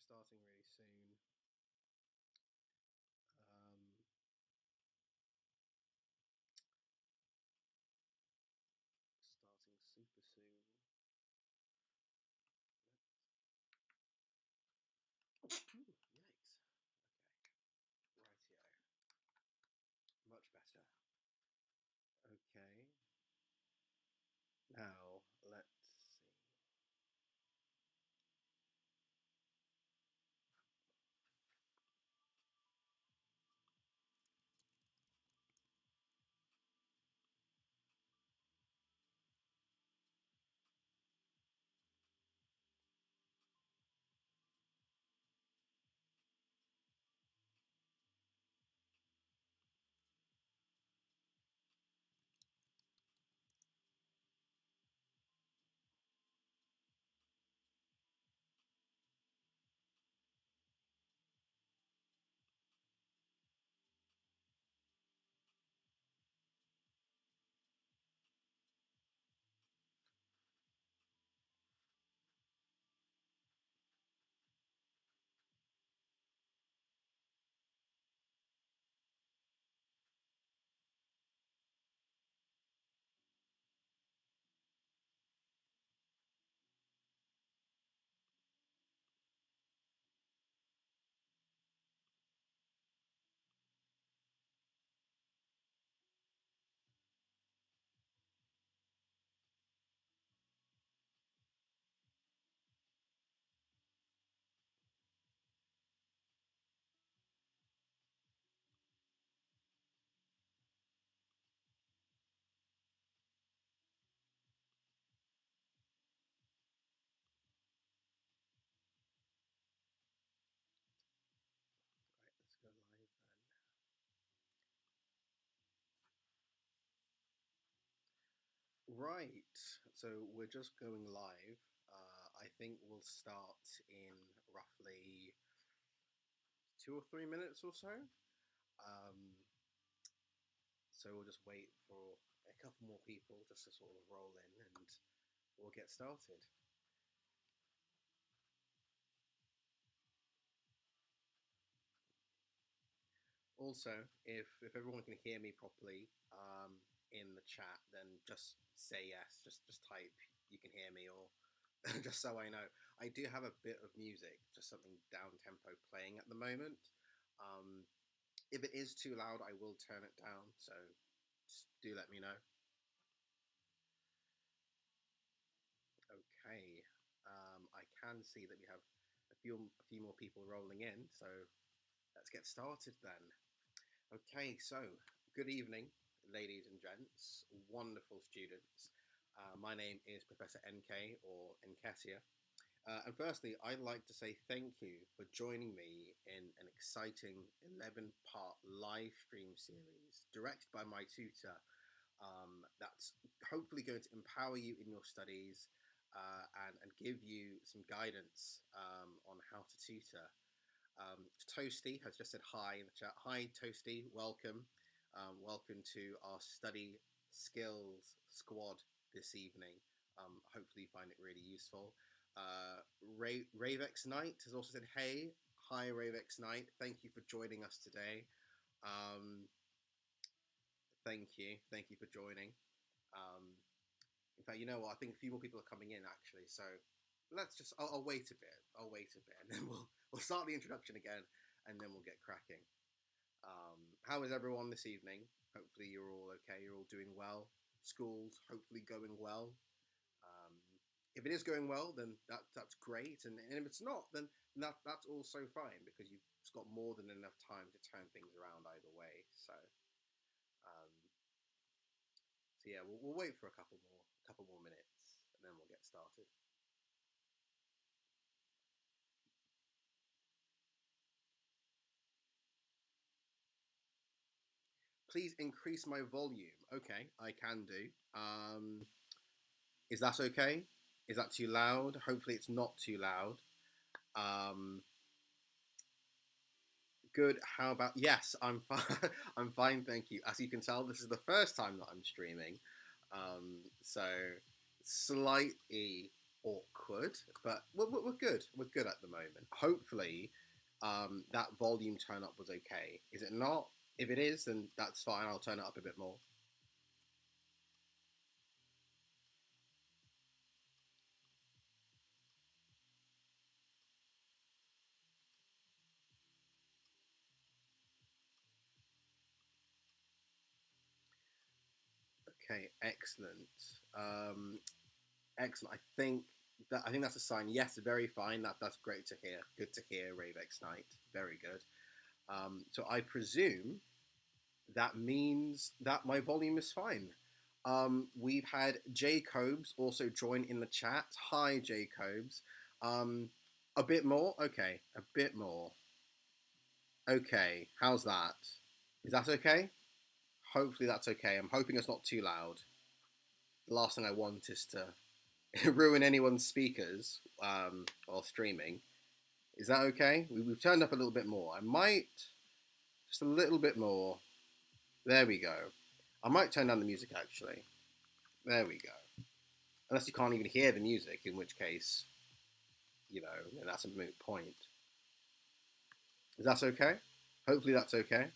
starting really soon. Um, Starting super soon. Ooh, yikes. Okay, rightio. Much better. Okay, now let's see. Right, let's go live then. Right, so we're just going live. I think we'll start in roughly 2 or 3 minutes or so. Um, so we'll just wait for a couple more people just to sort of roll in and we'll get started. Also, if everyone can hear me properly in the chat, then just say yes. Just type you can hear me, or just so I know. I do have a bit of music, just something down tempo playing at the moment. Um, if it is too loud, I will turn it down. So just do let me know. Okay. I can see that we have a few more people rolling in. So let's get started then. Okay, so good evening, ladies and gents, wonderful students. My name is Professor NK or Nketia. And firstly, I'd like to say thank you for joining me in an exciting 11-part live stream series directed by my tutor that's hopefully going to empower you in your studies and give you some guidance on how to tutor. Toasty has just said hi in the chat. Hi, Toasty. Welcome. Welcome to our study skills squad this evening. Hopefully, you find it really useful. Ravex Knight has also said, hey. Hi, Ravex Knight. Thank you for joining us today. Um, Thank you. Thank you for joining. Um, in fact, you know what? I think a few more people are coming in actually. So let's just. I'll wait a bit. I'll wait a bit, and then we'll start the introduction again, and then we'll get cracking. How is everyone this evening? Hopefully you're all okay. You're all doing well. School's hopefully going well. Um, if it is going well, then that's great. And if it's not, then that's also fine because you've got more than enough time to turn things around either way. Um, so yeah, we'll wait for a couple more minutes, and then we'll get started. Please increase my volume. Okay, I can do. Is that okay? Is that too loud? Hopefully, it's not too loud. Um, Good. How about yes? I'm fine. I'm fine, thank you. As you can tell, this is the first time that I'm streaming, so slightly. awkward, but we're good. We're good at the moment. Hopefully, that volume turn up was okay. Is it not? If it is, then that's fine. I'll turn it up a bit more. Okay, excellent. Um, Excellent. I think that's a sign. Yes, very fine. That's great to hear. Good to hear, Ravex Knight. Very good. So I presume that means that my volume is fine. We've had Jacobs also join in the chat. Hi, Jacobs. A bit more. Okay, a bit more. Okay, how's that? Is that okay? Hopefully that's okay. I'm hoping it's not too loud. The last thing I want is to ruin anyone's speakers while streaming. Is that okay? We've turned up a little bit more. I might just a little bit more. There we go. I might turn down the music actually. There we go. Unless you can't even hear the music, in which case, then that's a moot point. Is that okay? Hopefully that's okay.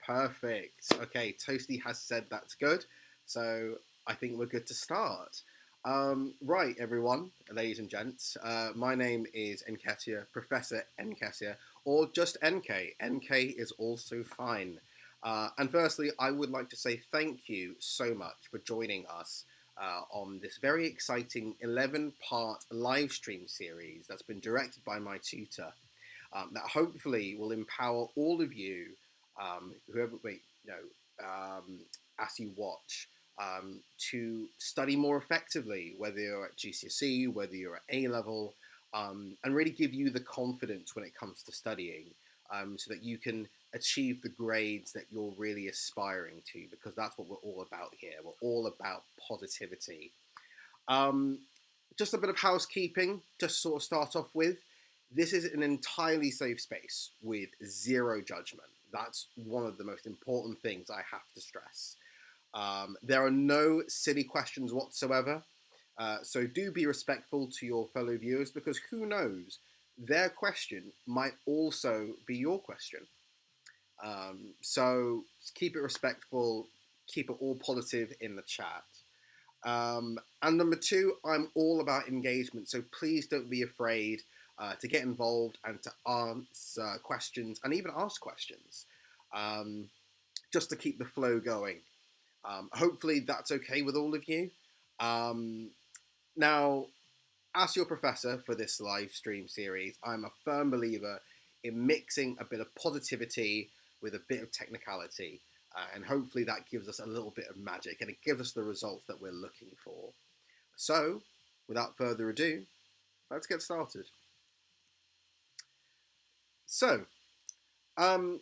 Perfect. Okay, Toasty has said that's good. So I think we're good to start. Right, everyone, ladies and gents. My name is Nketia, Professor Nketia, or just NK. NK is also fine. And firstly, I would like to say thank you so much for joining us on this very exciting 11-part live stream series that's been directed by my tutor that hopefully will empower all of you, whoever as you watch, to study more effectively, whether you're at GCSE, whether you're at A level, and really give you the confidence when it comes to studying, so that you can achieve the grades that you're really aspiring to, because that's what we're all about here. We're all about positivity. Um, just a bit of housekeeping, just to sort of start off with. This is an entirely safe space with zero judgment. That's one of the most important things I have to stress. There are no silly questions whatsoever. So do be respectful to your fellow viewers, because who knows, their question might also be your question. So keep it respectful, keep it all positive in the chat. And number two, I'm all about engagement. So please don't be afraid to get involved and to answer questions and even ask questions, um, just to keep the flow going. Hopefully that's okay with all of you. Now, as your professor for this live stream series, I'm a firm believer in mixing a bit of positivity with a bit of technicality. And hopefully that gives us a little bit of magic and it gives us the results that we're looking for. So, without further ado, let's get started. So, um,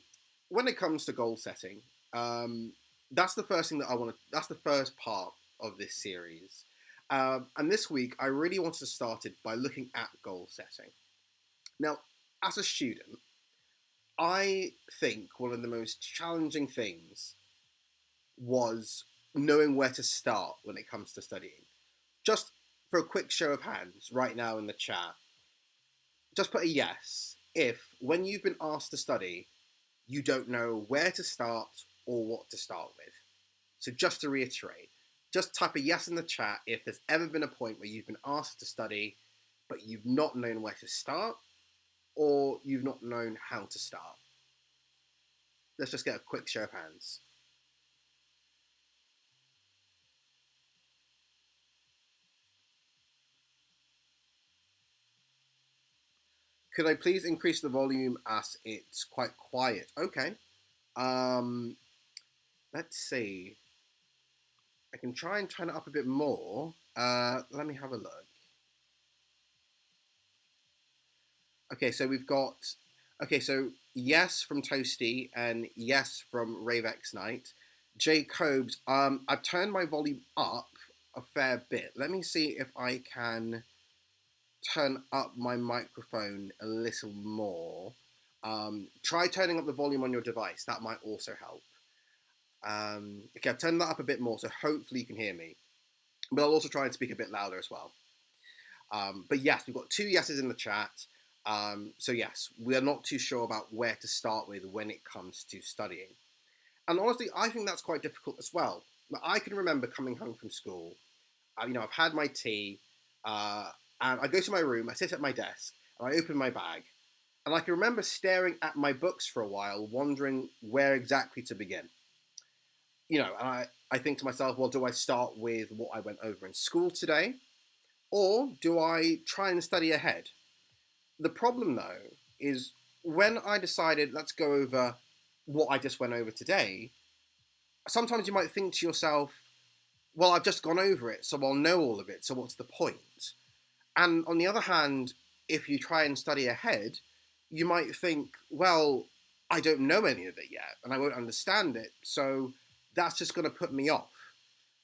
when it comes to goal setting, that's the first thing that I want to. That's the first part of this series. And this week, I really wanted to start it by looking at goal setting. Now, as a student, I think one of the most challenging things was knowing where to start when it comes to studying. Just for a quick show of hands right now in the chat, just put a yes if, when you've been asked to study, you don't know where to start or what to start with. So just to reiterate, just type a yes in the chat if there's ever been a point where you've been asked to study, but you've not known where to start or you've not known how to start. Let's just get a quick show of hands. Could I please increase the volume as it's quite quiet? Okay. Um, let's see. I can try and turn it up a bit more. Let me have a look. Okay, so we've got. Okay, so yes from Toasty and yes from Ravex Knight. Jacobs, I've turned my volume up a fair bit. Let me see if I can turn up my microphone a little more. Try turning up the volume on your device. That might also help. Okay, I've turned that up a bit more, so hopefully you can hear me. But I'll also try and speak a bit louder as well. But yes, we've got 2 yeses in the chat. So yes, we are not too sure about where to start with when it comes to studying. And honestly, I think that's quite difficult as well. Now, I can remember coming home from school. I've had my tea, uh, and I go to my room. I sit at my desk, and I open my bag, and I can remember staring at my books for a while, wondering where exactly to begin. And I think to myself, well, do I start with what I went over in school today, or do I try and study ahead? The problem, though, is when I decided let's go over what I just went over today, sometimes you might think to yourself, well, I've just gone over it, so I'll know all of it, so what's the point? And on the other hand, if you try and study ahead, you might think, well, I don't know any of it yet, and I won't understand it, so that's just going to put me off.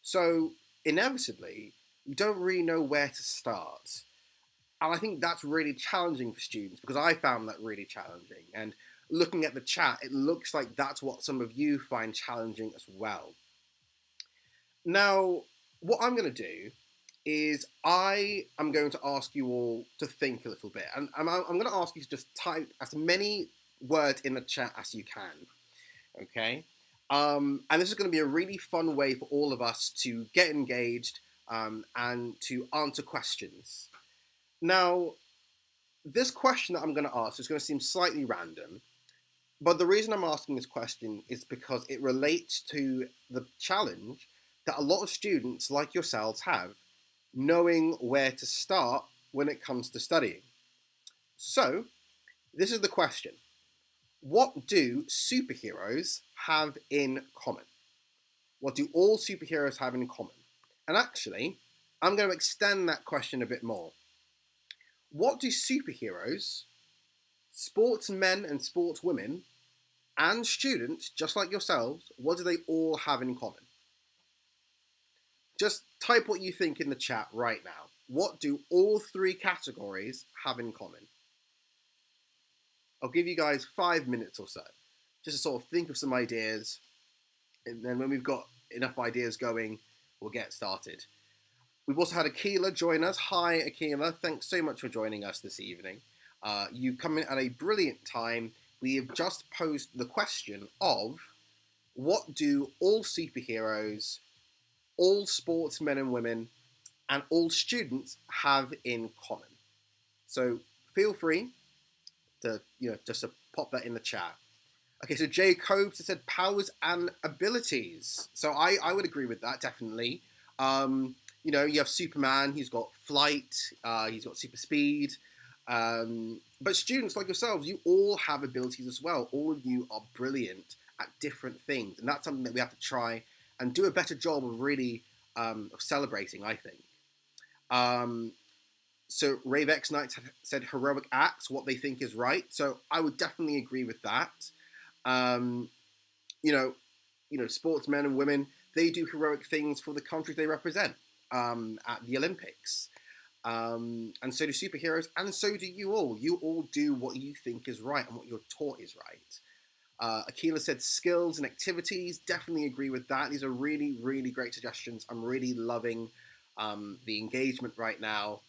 So inevitably, you don't really know where to start. And I think that's really challenging for students because I found that really challenging. And looking at the chat, it looks like that's what some of you find challenging as well. Now, what I'm going to do is I am going to ask you all to think a little bit. And I'm going to ask you to just type as many words in the chat as you can. Okay? And this is going to be a really fun way for all of us to get engaged and to answer questions. Now, this question that I'm going to ask is going to seem slightly random, but the reason I'm asking this question is because it relates to the challenge that a lot of students like yourselves have, knowing where to start when it comes to studying. So, this is the question. What do superheroes have in common? What do all superheroes have in common? And actually, I'm going to extend that question a bit more. What do superheroes, sportsmen and sportswomen, and students, just like yourselves, what do they all have in common? Just type what you think in the chat right now. What do all 3 categories have in common? I'll give you guys 5 minutes or so, just to sort of think of some ideas, and then when we've got enough ideas going, we'll get started. We've also had Akila join us. Hi, Akila. Thanks so much for joining us this evening. You've come in at a brilliant time. We have just posed the question of what do all superheroes, all sportsmen and women, and all students have in common? So feel free to just to pop that in the chat. Okay, so Jay Cobes has said powers and abilities. So I would agree with that, definitely. You have Superman, he's got flight, he's got super speed. But students like yourselves, you all have abilities as well. All of you are brilliant at different things. And that's something that we have to try and do a better job of really of celebrating, I think. So Ravex Knights said heroic acts, what they think is right. So I would definitely agree with that. Sportsmen and women, they do heroic things for the countries they represent at the Olympics. And so do superheroes, and so do you all. You all do what you think is right and what you're taught is right. Akila said skills and activities. Definitely agree with that. These are really, really great suggestions. I'm really loving the engagement right now.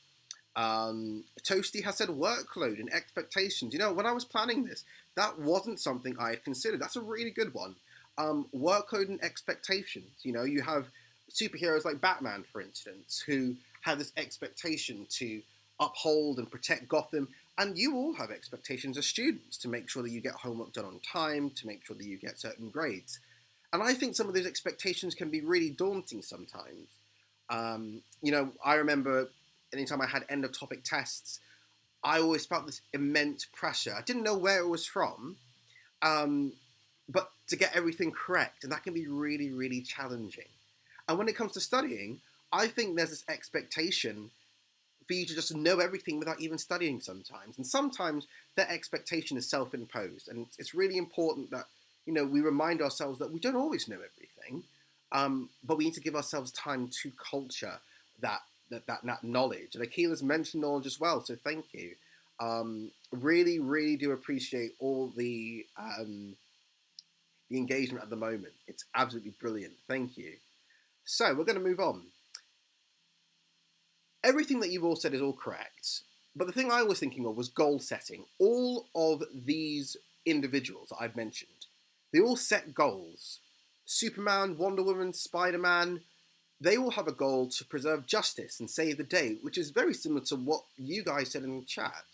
Toasty has said workload and expectations. When I was planning this, that wasn't something I had considered. That's a really good one. Workload and expectations. You have superheroes like Batman, for instance, who have this expectation to uphold and protect Gotham. And you all have expectations as students to make sure that you get homework done on time, to make sure that you get certain grades. And I think some of those expectations can be really daunting sometimes. I remember anytime I had end of topic tests, I always felt this immense pressure. I didn't know where it was from, but to get everything correct, and that can be really, really challenging. And when it comes to studying, I think there's this expectation for you to just know everything without even studying sometimes. And sometimes that expectation is self-imposed. And it's really important that, we remind ourselves that we don't always know everything, but we need to give ourselves time to culture that knowledge. And Akila's mentioned knowledge as well, so thank you. Really, really do appreciate all the the engagement at the moment. It's absolutely brilliant. Thank you. So we're going to move on. Everything that you've all said is all correct, but the thing I was thinking of was goal setting. All of these individuals that I've mentioned, they all set goals. Superman, Wonder Woman, Spider-Man, they all have a goal to preserve justice and save the day, which is very similar to what you guys said in the chat.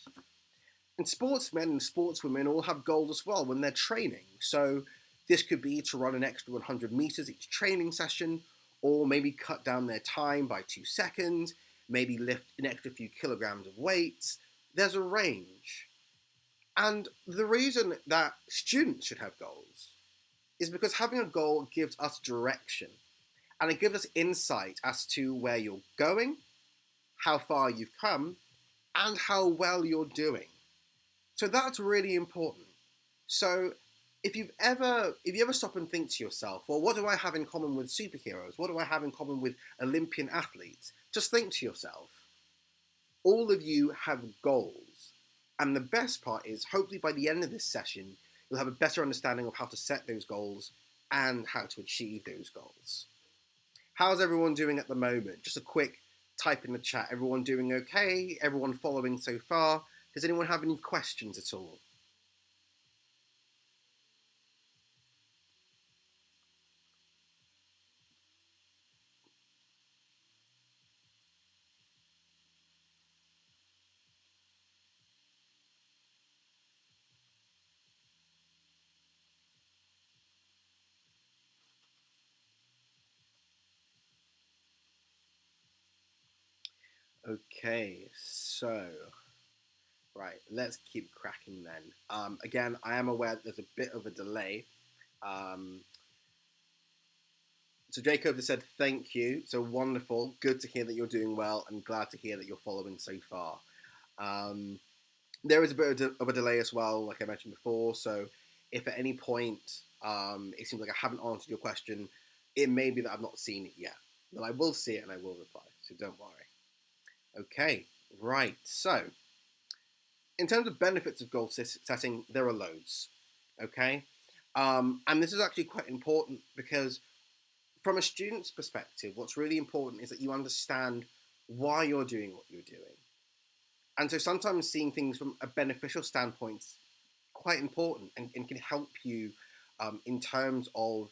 And sportsmen and sportswomen all have goals as well when they're training. So this could be to run an extra 100 meters each training session, or maybe cut down their time by 2 seconds, maybe lift an extra few kilograms of weights. There's a range. And the reason that students should have goals is because having a goal gives us direction, and it gives us insight as to where you're going, how far you've come, and how well you're doing. So that's really important. So if you ever stop and think to yourself, well, what do I have in common with superheroes? What do I have in common with Olympian athletes? Just think to yourself, all of you have goals. And the best part is, hopefully by the end of this session, you'll have a better understanding of how to set those goals and how to achieve those goals. How's everyone doing at the moment? Just a quick type in the chat. Everyone doing okay? Everyone following so far? Does anyone have any questions at all? Okay, so right, let's keep cracking then. Again, I am aware that there's a bit of a delay. Um, so Jacob has said thank you. So wonderful. Good to hear that you're doing well, and glad to hear that you're following so far. Um, there is a bit of a delay as well, like I mentioned before. So if at any point it seems like I haven't answered your question, it may be that I've not seen it yet. But I will see it and I will reply. So don't worry. Okay, right. So in terms of benefits of goal setting, there are loads. Okay, and this is actually quite important because from a student's perspective, what's really important is that you understand why you're doing what you're doing. And so sometimes seeing things from a beneficial standpoint is quite important, and can help you in terms of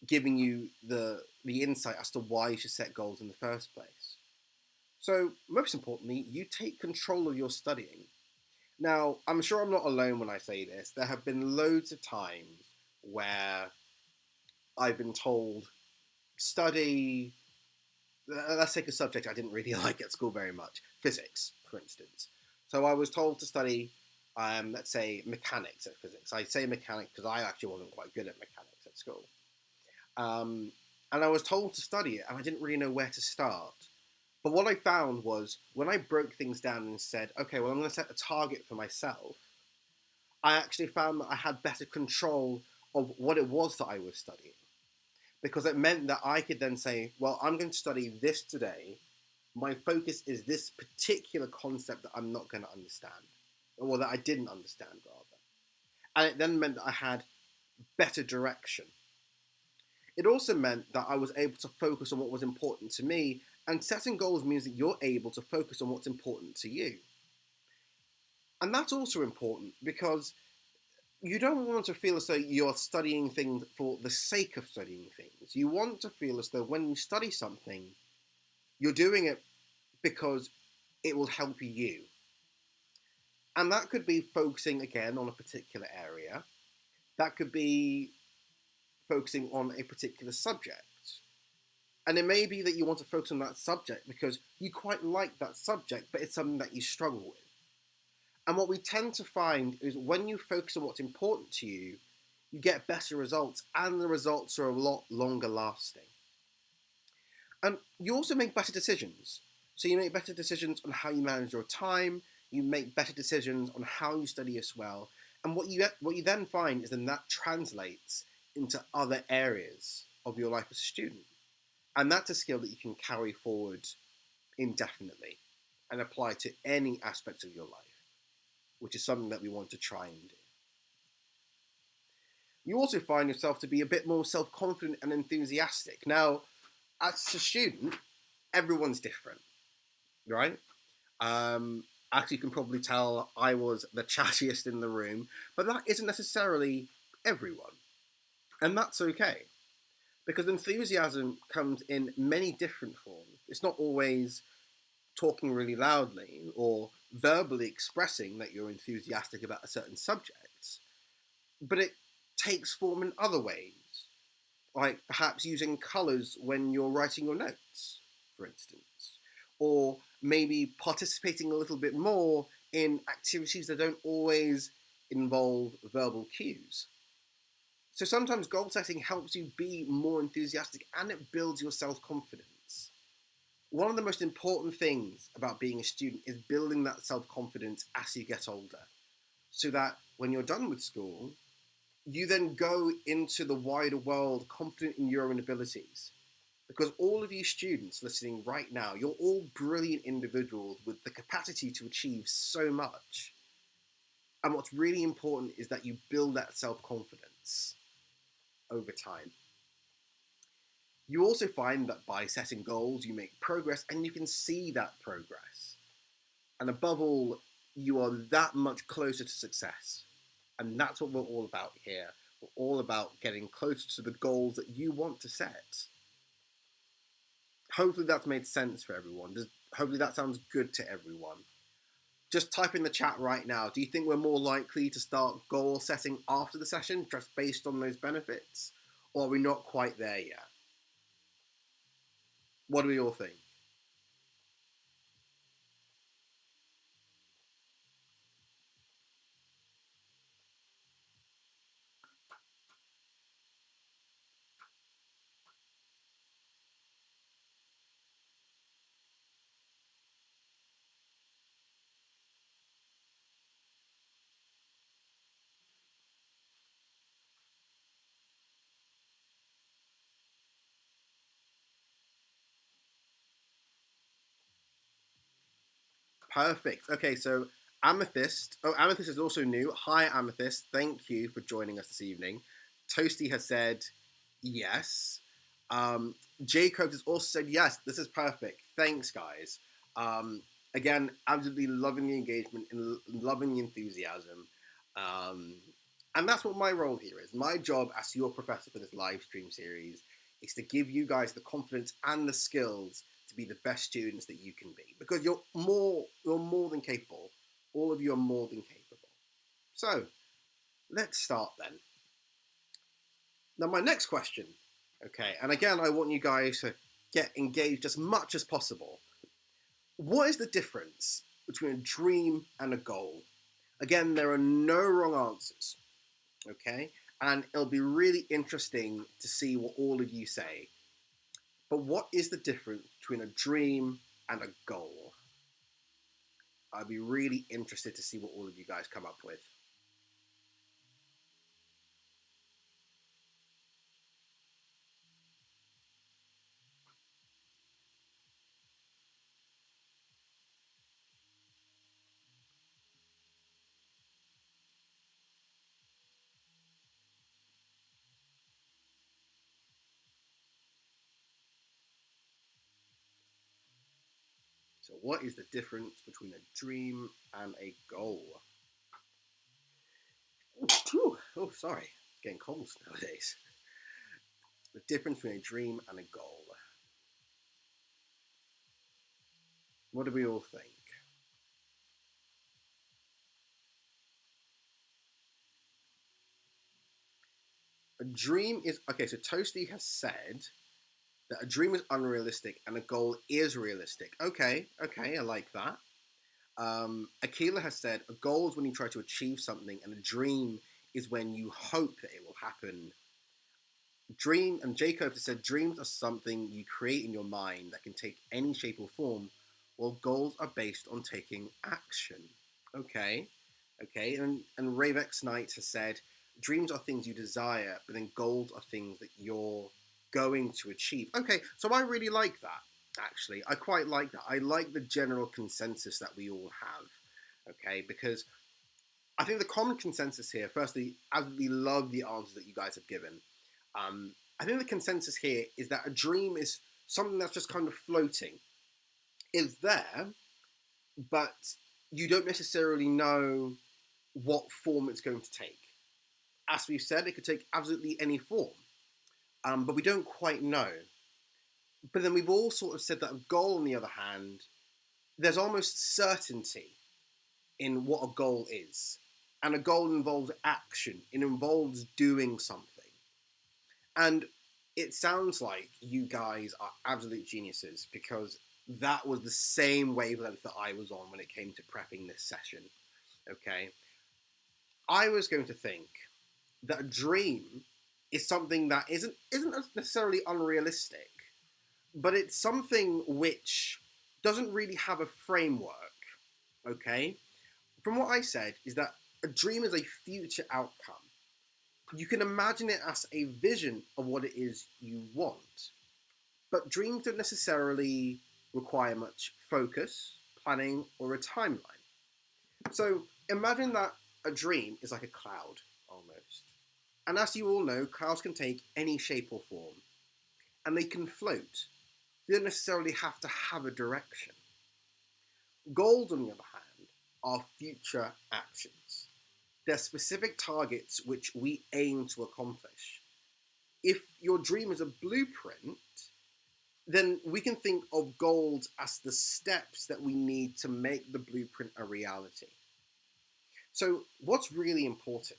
giving you the insight as to why you should set goals in the first place. So most importantly, you take control of your studying. Now, I'm sure I'm not alone when I say this. There have been loads of times where I've been told, study, let's take a subject I didn't really like at school very much, physics, for instance. So I was told to study, let's say, mechanics at physics. I say mechanics because I actually wasn't quite good at mechanics at school. And I was told to study it, and I didn't really know where to start. But what I found was when I broke things down and said, okay, well, I'm going to set a target for myself, I actually found that I had better control of what it was that I was studying. Because it meant that I could then say, well, I'm going to study this today. My focus is this particular concept that I'm not going to understand, or that I didn't understand, rather. And it then meant that I had better direction. It also meant that I was able to focus on what was important to me, and setting goals means that you're able to focus on what's important to you. And that's also important because you don't want to feel as though you're studying things for the sake of studying things. You want to feel as though when you study something, you're doing it because it will help you. And that could be focusing again on a particular area. That could be focusing on a particular subject. And it may be that you want to focus on that subject because you quite like that subject, but it's something that you struggle with. And what we tend to find is when you focus on what's important to you, you get better results, and the results are a lot longer lasting. And you also make better decisions. So you make better decisions on how you manage your time, you make better decisions on how you study as well. And what you then find is then that translates into other areas of your life as a student. And that's a skill that you can carry forward indefinitely and apply to any aspect of your life, which is something that we want to try and do. You also find yourself to be a bit more self-confident and enthusiastic. Now, as a student, everyone's different, right? As you can probably tell, I was the chattiest in the room, but that isn't necessarily everyone. And that's okay, because enthusiasm comes in many different forms. It's not always talking really loudly or verbally expressing that you're enthusiastic about a certain subject, but it takes form in other ways, like perhaps using colours when you're writing your notes, for instance, or maybe participating a little bit more in activities that don't always involve verbal cues. So sometimes goal setting helps you be more enthusiastic and it builds your self confidence. One of the most important things about being a student is building that self confidence as you get older, so that when you're done with school, you then go into the wider world confident in your own abilities. Because all of you students listening right now, you're all brilliant individuals with the capacity to achieve so much. And what's really important is that you build that self confidence over time. You also find that by setting goals, you make progress and you can see that progress. And above all, you are that much closer to success. And that's what we're all about here. We're all about getting closer to the goals that you want to set. Hopefully that's made sense for everyone. Hopefully that sounds good to everyone. Just type in the chat right now. Do you think we're more likely to start goal setting after the session just based on those benefits? Or are we not quite there yet? What do we all think? Perfect. Okay, so Amethyst. Oh, Amethyst is also new. Hi, Amethyst. Thank you for joining us this evening. Toasty has said yes. Um, Jacob has also said yes. This is perfect. Thanks, guys. Um, Again, absolutely loving the engagement and loving the enthusiasm. Um, and that's what my role here is. My job as your professor for this live stream series is to give you guys the confidence and the skills to be the best students that you can be, because you're more than capable. All of you are more than capable. So let's start then. Now my next question, okay, and again I want you guys to get engaged as much as possible. What is the difference between a dream and a goal? Again, there are no wrong answers, okay, and it'll be really interesting to see what all of you say. But what is the difference between a dream and a goal? I'd be really interested to see what all of you guys come up with. So, what is the difference between a dream and a goal? Oh, sorry, getting cold nowadays. The difference between a dream and a goal. What do we all think? A dream is okay. So Toasty has said that a dream is unrealistic and a goal is realistic. Okay, okay, I like that. Akila has said a goal is when you try to achieve something, and a dream is when you hope that it will happen. Dream and Jacob has said dreams are something you create in your mind that can take any shape or form, while goals are based on taking action. Okay, okay, and Ravex Knight has said dreams are things you desire, but then goals are things that you're going to achieve. Okay, so I really like that. Actually, I quite like that. I like the general consensus that we all have. Okay, because I think the common consensus here, firstly, I absolutely love the answers that you guys have given. I think the consensus here is that a dream is something that's just kind of floating. It's there, but you don't necessarily know what form it's going to take. As we've said, it could take absolutely any form, but we don't quite know. But then we've all sort of said that a goal, on the other hand, there's almost certainty in what a goal is. And a goal involves action, it involves doing something. And it sounds like you guys are absolute geniuses because that was the same wavelength that I was on when it came to prepping this session. Okay. I was going to think that a dream is something that isn't necessarily unrealistic, but it's something which doesn't really have a framework. Okay? From what I said, is that a dream is a future outcome. You can imagine it as a vision of what it is you want. But dreams don't necessarily require much focus, planning, or a timeline. So imagine that a dream is like a cloud, almost. And as you all know, clouds can take any shape or form, and they can float. They don't necessarily have to have a direction. Goals, on the other hand, are future actions. They're specific targets which we aim to accomplish. If your dream is a blueprint, then we can think of goals as the steps that we need to make the blueprint a reality. So, what's really important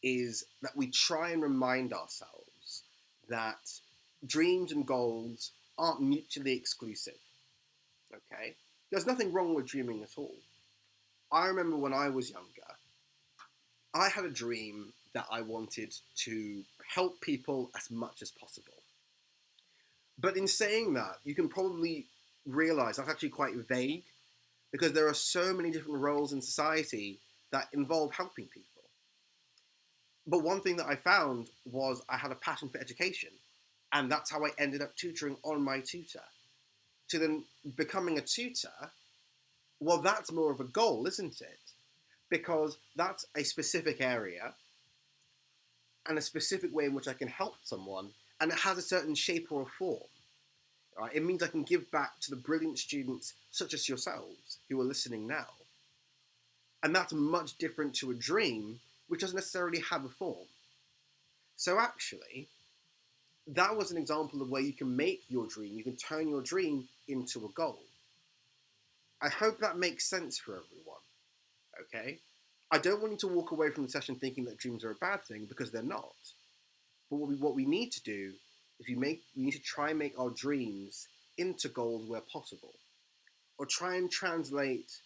is that we try and remind ourselves that dreams and goals aren't mutually exclusive. Okay? There's nothing wrong with dreaming at all. I remember when I was younger, I had a dream that I wanted to help people as much as possible. But in saying that, you can probably realize that's actually quite vague because there are so many different roles in society that involve helping people. But one thing that I found was I had a passion for education, and that's how I ended up tutoring on my tutor. So then becoming a tutor, well, that's more of a goal, isn't it? Because that's a specific area and a specific way in which I can help someone, and it has a certain shape or a form. Right? It means I can give back to the brilliant students such as yourselves who are listening now. And that's much different to a dream, which doesn't necessarily have a form. So actually, that was an example of where you can make your dream, you can turn your dream into a goal. I hope that makes sense for everyone, okay? I don't want you to walk away from the session thinking that dreams are a bad thing, because they're not. But what we need to do is we need to try and make our dreams into goals where possible, or try and translate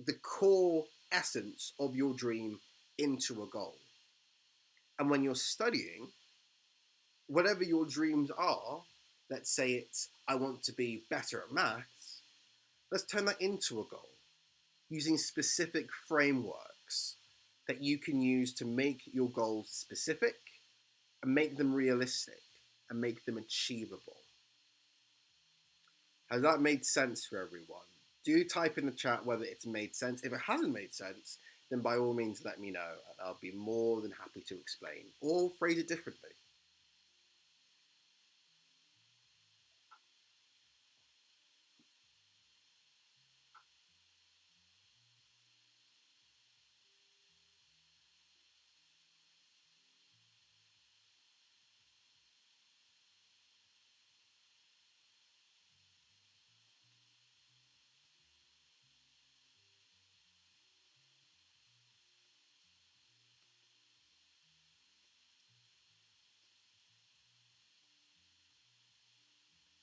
the core essence of your dream into a goal. And when you're studying, whatever your dreams are, let's say it's, I want to be better at maths, let's turn that into a goal using specific frameworks that you can use to make your goals specific and make them realistic and make them achievable. Has that made sense for everyone? Do type in the chat whether it's made sense. If it hasn't made sense, then by all means let me know, and I'll be more than happy to explain or phrase it differently.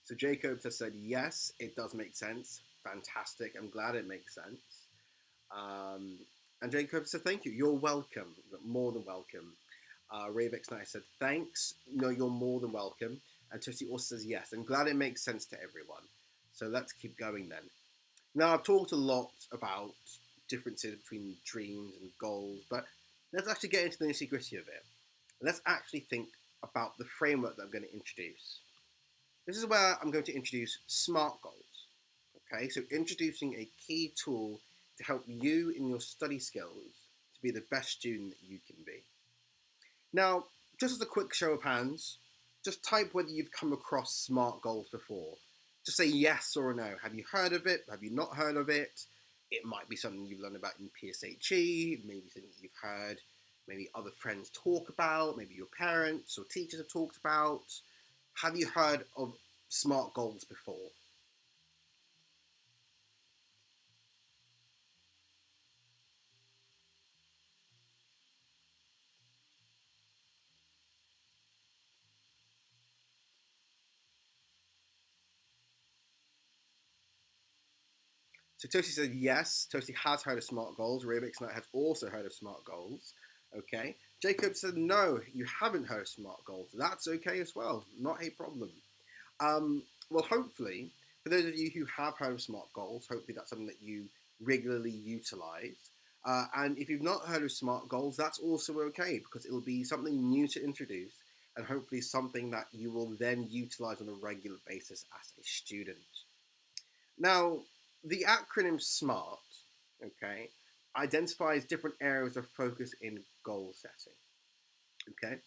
So Jacob has said, yes, it does make sense. Fantastic. I'm glad it makes sense. And Jacob said, thank you. You're welcome. You're more than welcome. Ravex Knight said, thanks. No, you're more than welcome. And Tosi also says, yes. I'm glad it makes sense to everyone. So let's keep going then. Now, I've talked a lot about differences between dreams and goals, but let's actually get into the nitty-gritty of it. Let's actually think about the framework that I'm going to introduce. This is where I'm going to introduce SMART goals. Okay, so introducing a key tool to help you in your study skills to be the best student that you can be. Now, just as a quick show of hands, just type whether you've come across SMART goals before. Just say yes or no. Have you heard of it? Have you not heard of it? It might be something you've learned about in PSHE, maybe something you've heard maybe other friends talk about, maybe your parents or teachers have talked about. Have you heard of SMART goals before? So Tosi said yes. Tosi has heard of SMART goals. Rubik's Night has also heard of SMART goals. Okay. Jacob said no, you haven't heard of SMART goals. That's okay as well. Not a problem. Well, hopefully, for those of you who have heard of SMART goals, hopefully that's something that you regularly utilize. And if you've not heard of SMART goals, that's also okay because it'll be something new to introduce and hopefully something that you will then utilize on a regular basis as a student. Now, the acronym SMART, okay, identifies different areas of focus in goal setting. Okay,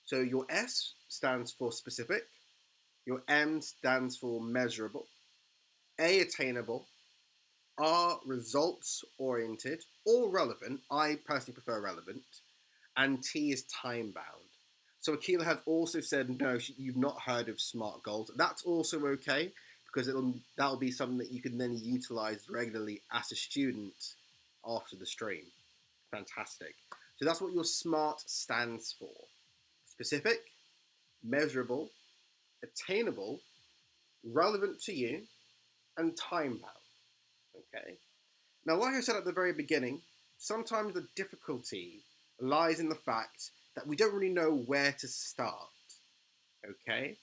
so your S stands for specific, your M stands for measurable, A attainable, R results oriented or relevant. I personally prefer relevant, and T is time bound. So Akila has also said no, you've not heard of SMART goals. That's also okay because that'll be something that you can then utilize regularly as a student after the stream. Fantastic. So that's what your SMART stands for: specific, measurable, attainable, relevant to you, and time bound. Okay. Now, like I said at the very beginning, sometimes the difficulty lies in the fact that we don't really know where to start. Okay.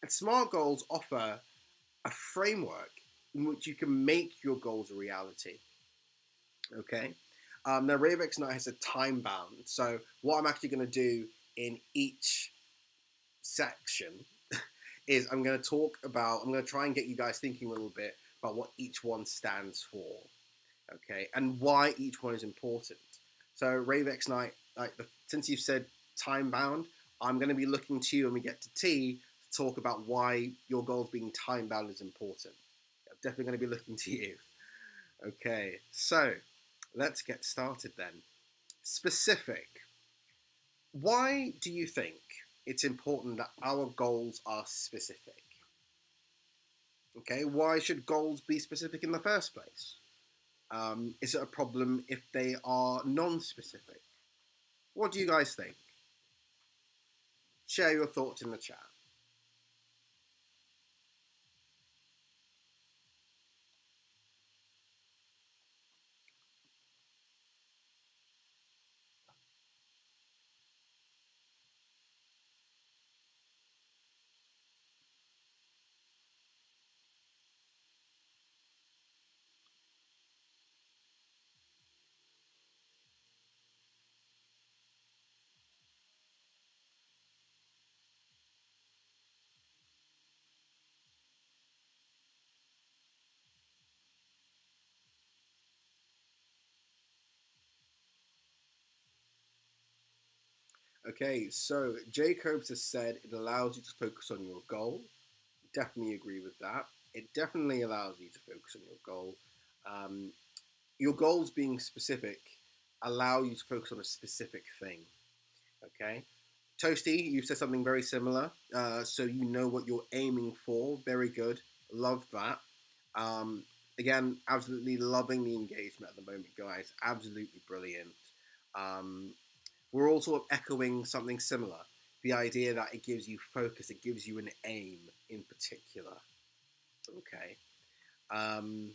And SMART goals offer a framework in which you can make your goals a reality. Okay. Now, Ravex Knight has a time bound. So, what I'm actually going to do in each section is I'm going to try and get you guys thinking a little bit about what each one stands for. Okay. And why each one is important. So, Ravex Knight, since you've said time bound, I'm going to be looking to you when we get to T to talk about why your goals being time bound is important. I'm definitely going to be looking to you. Okay, so let's get started then. Specific. Why do you think it's important that our goals are specific? Okay, why should goals be specific in the first place? Is it a problem if they are non-specific? What do you guys think? Share your thoughts in the chat. Okay, so Jacobs has said it allows you to focus on your goal. Definitely agree with that. It definitely allows you to focus on your goal. Your goals being specific allow you to focus on a specific thing. Okay, Toasty, you said something very similar. So you know what you're aiming for. Very good. Love that. Um, Again, absolutely loving the engagement at the moment, guys. Absolutely brilliant. Um, we're all sort of echoing something similar. The idea that it gives you focus, it gives you an aim in particular. Okay. Um,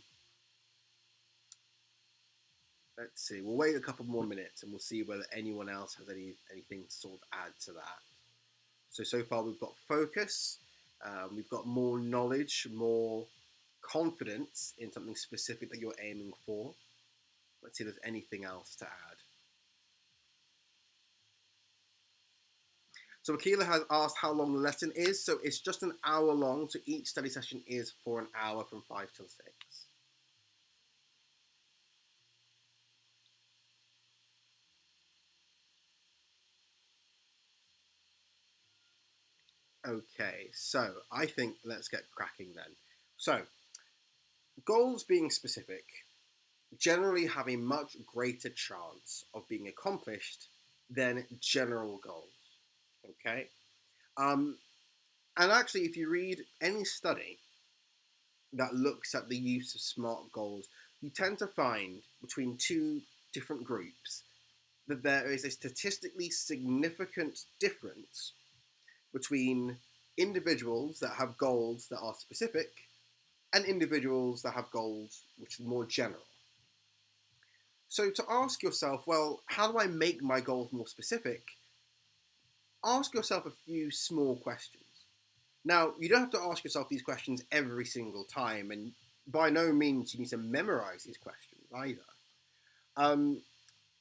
let's see. We'll wait a couple more minutes and we'll see whether anyone else has anything to sort of add to that. So far we've got focus, we've got more knowledge, more confidence in something specific that you're aiming for. Let's see if there's anything else to add. So Akila has asked how long the lesson is. So it's just an hour long. So each study session is for an hour from 5 till 6. Okay, so I think let's get cracking then. So, goals being specific generally have a much greater chance of being accomplished than general goals. Okay? Um, and actually, if you read any study that looks at the use of SMART goals, you tend to find between two different groups that there is a statistically significant difference between individuals that have goals that are specific and individuals that have goals which are more general. So to ask yourself, well, how do I make my goals more specific? Ask yourself a few small questions. Now, you don't have to ask yourself these questions every single time, and by no means you need to memorize these questions either. Um,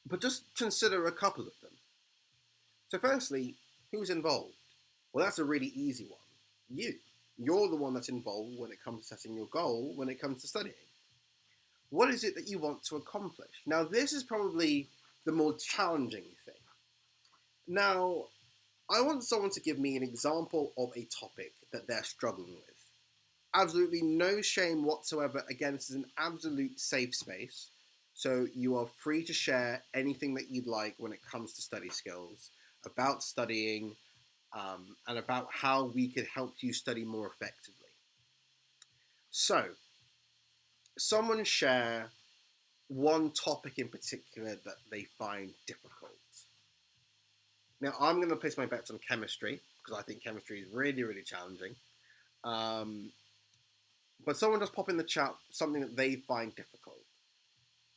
but just consider a couple of them. So, firstly, who's involved? Well, that's a really easy one. You. You're the one that's involved when it comes to setting your goal, when it comes to studying. What is it that you want to accomplish? Now, this is probably the more challenging thing. Now, I want someone to give me an example of a topic that they're struggling with. Absolutely no shame whatsoever. Again, this is an absolute safe space. So you are free to share anything that you'd like when it comes to study skills, about studying, and about how we could help you study more effectively. So, someone share one topic in particular that they find difficult. Now, I'm going to place my bets on chemistry because I think chemistry is really, really challenging. Um, but someone just pop in the chat something that they find difficult.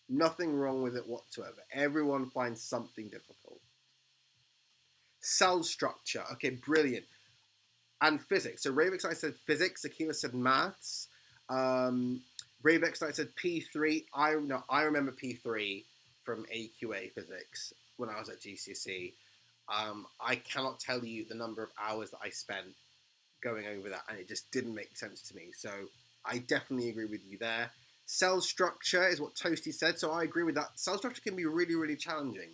Nothing wrong with it whatsoever. Everyone finds something difficult. Cell structure. Okay, brilliant. And physics. So Ravix I said physics. Akila said maths. Ravix I said P3. I remember P3 from AQA physics when I was at GCSE. I cannot tell you the number of hours that I spent going over that, and it just didn't make sense to me. So I definitely agree with you there. Cell structure is what Toasty said, so I agree with that. Cell structure can be really, really challenging.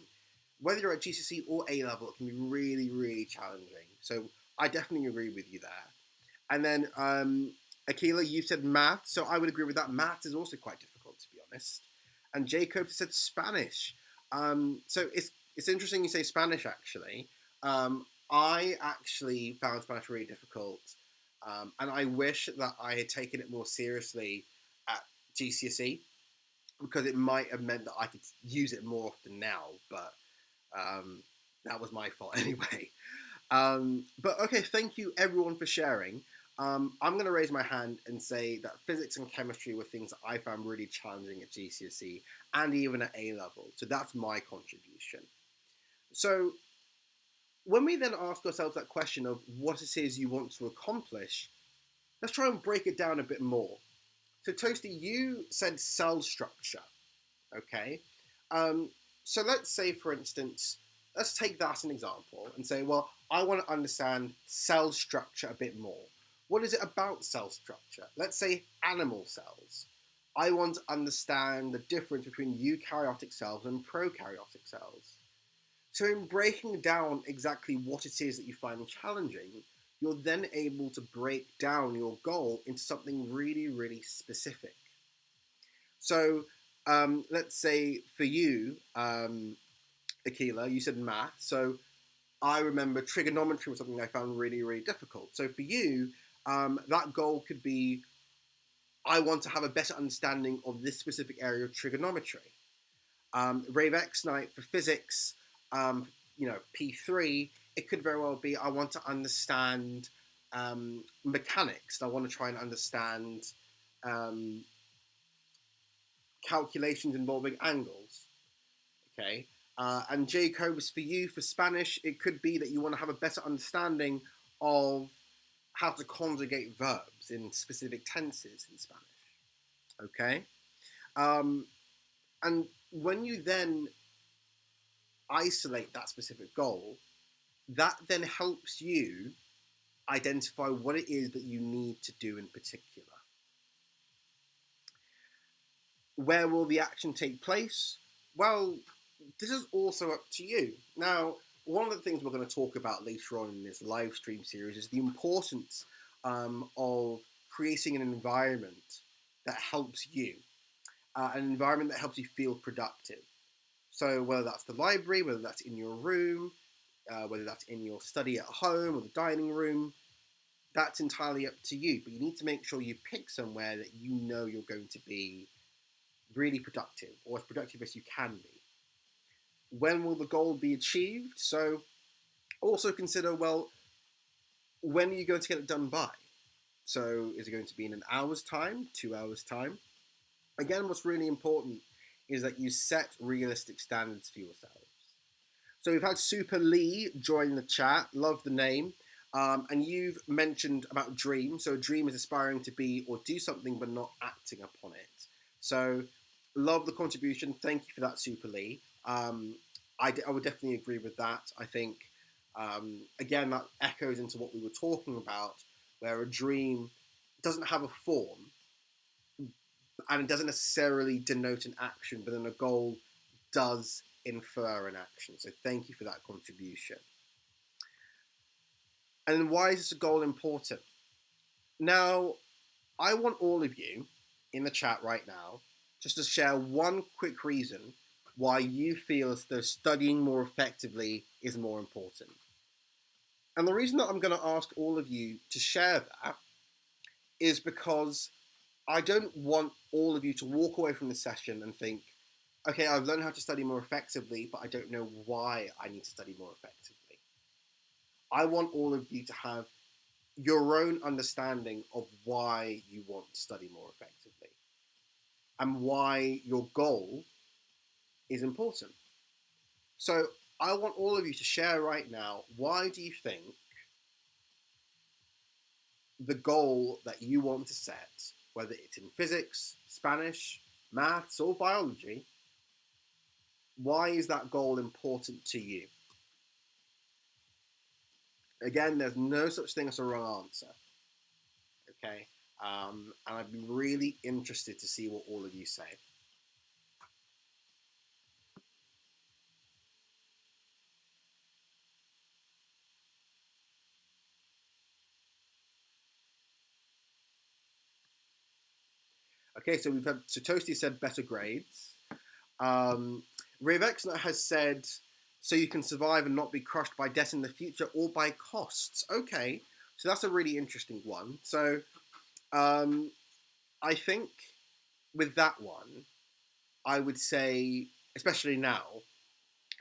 Whether you're at GCSE or A level, it can be really, really challenging. So I definitely agree with you there. And then Akila, you said math, so I would agree with that. Math is also quite difficult, to be honest. And Jacob said Spanish. So it's interesting you say Spanish, actually. I actually found Spanish really difficult, and I wish that I had taken it more seriously at GCSE because it might have meant that I could use it more often now, but that was my fault anyway. But okay, thank you everyone for sharing. I'm going to raise my hand and say that physics and chemistry were things that I found really challenging at GCSE and even at A level. So that's my contribution. So when we then ask ourselves that question of what it is you want to accomplish, let's try and break it down a bit more. So Toasty, you said cell structure, okay? Um, so let's say, for instance, let's take that as an example and say, well, I want to understand cell structure a bit more. What is it about cell structure? Let's say animal cells. I want to understand the difference between eukaryotic cells and prokaryotic cells. So, in breaking down exactly what it is that you find challenging, you're then able to break down your goal into something really, really specific. So, let's say for you, Akila, you said math. So, I remember trigonometry was something I found really, really difficult. So, for you, that goal could be I want to have a better understanding of this specific area of trigonometry. Rave X Night for physics, P3, it could very well be I want to understand mechanics. I want to try and understand um, calculations involving angles. Okay. And Jacobs, for you, for Spanish, it could be that you want to have a better understanding of how to conjugate verbs in specific tenses in Spanish. Okay. Um, and when you then isolate that specific goal, that then helps you identify what it is that you need to do in particular. Where will the action take place? Well, this is also up to you. Now, one of the things we're going to talk about later on in this live stream series is the importance of creating an environment that helps you, an environment that helps you feel productive. So whether that's the library, whether that's in your room, whether that's in your study at home or the dining room, that's entirely up to you. But you need to make sure you pick somewhere that you know you're going to be really productive, or as productive as you can be. When will the goal be achieved? So also consider, well, when are you going to get it done by? So is it going to be in an hour's time, 2 hours' time? Again, what's really important is that you set realistic standards for yourselves. So we've had Super Lee join the chat. Love the name. And you've mentioned about dream. So a dream is aspiring to be or do something but not acting upon it. So love the contribution. Thank you for that, Super Lee. I would definitely agree with that. I think, again, that echoes into what we were talking about, where a dream doesn't have a form and it doesn't necessarily denote an action, but then a goal does infer an action. So thank you for that contribution. And why is this a goal important? Now, I want all of you in the chat right now just to share one quick reason why you feel as though studying more effectively is more important. And the reason that I'm going to ask all of you to share that is because I don't want all of you to walk away from the session and think, okay, I've learned how to study more effectively, but I don't know why I need to study more effectively. I want all of you to have your own understanding of why you want to study more effectively and why your goal is important. So I want all of you to share right now, why do you think the goal that you want to set, whether it's in physics, Spanish, maths, or biology, why is that goal important to you? Again, there's no such thing as a wrong answer. Okay? And I'd be really interested to see what all of you say. Okay, so we've had, so Toasty said better grades. Revexna has said, so you can survive and not be crushed by debt in the future or by costs. Okay, so that's a really interesting one. So I think with that one, I would say, especially now,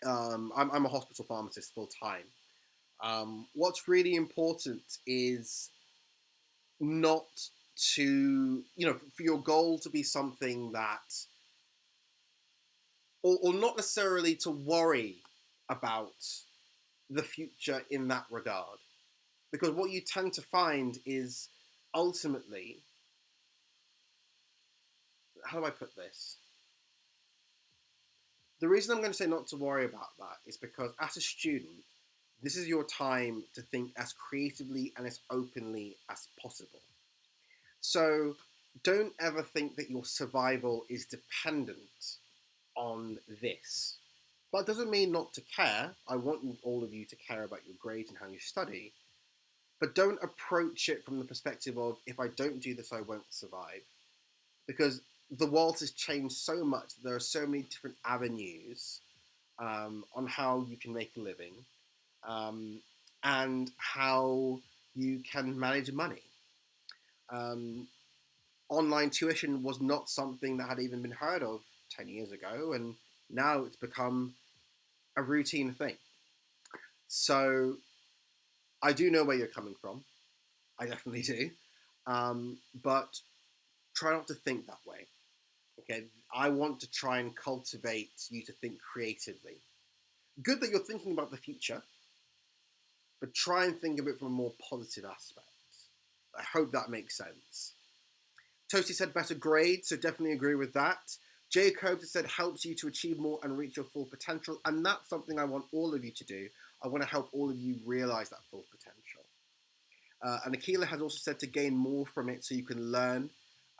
I'm a hospital pharmacist full time. What's really important is not to, for your goal to be something that, or not necessarily to worry about the future in that regard. Because what you tend to find is ultimately, how do I put this? The reason I'm going to say not to worry about that is because as a student, this is your time to think as creatively and as openly as possible. So don't ever think that your survival is dependent on this. That doesn't mean not to care. I want all of you to care about your grades and how you study. But don't approach it from the perspective of, if I don't do this, I won't survive. Because the world has changed so much that there are so many different avenues on how you can make a living and how you can manage money. Online tuition was not something that had even been heard of 10 years ago, and now it's become a routine thing. So I do know where you're coming from. I definitely do. But try not to think that way. Okay, I want to try and cultivate you to think creatively. Good that you're thinking about the future, but try and think of it from a more positive aspect. I hope that makes sense. Toasty said better grades, so definitely agree with that. Jacob said helps you to achieve more and reach your full potential, and that's something I want all of you to do. I want to help all of you realize that full potential. And Akila has also said to gain more from it so you can learn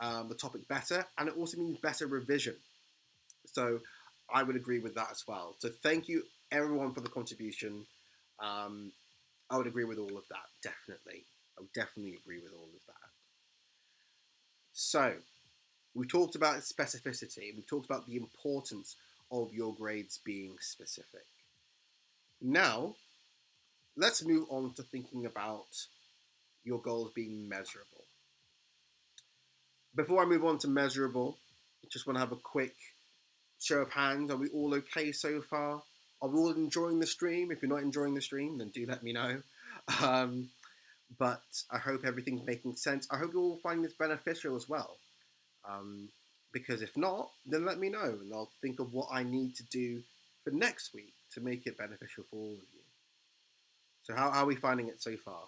the topic better, and it also means better revision. So I would agree with that as well. So thank you everyone for the contribution. Um, I would agree with all of that, definitely. I would definitely agree with all of that. So, we talked about specificity. We've talked about the importance of your grades being specific. Now, let's move on to thinking about your goals being measurable. Before I move on to measurable, I just want to have a quick show of hands. Are we all okay so far? Are we all enjoying the stream? If you're not enjoying the stream, then do let me know. Um, but I hope everything's making sense. I hope you all find this beneficial as well. Um, because if not, then let me know and I'll think of what I need to do for next week to make it beneficial for all of you. So, how are we finding it so far?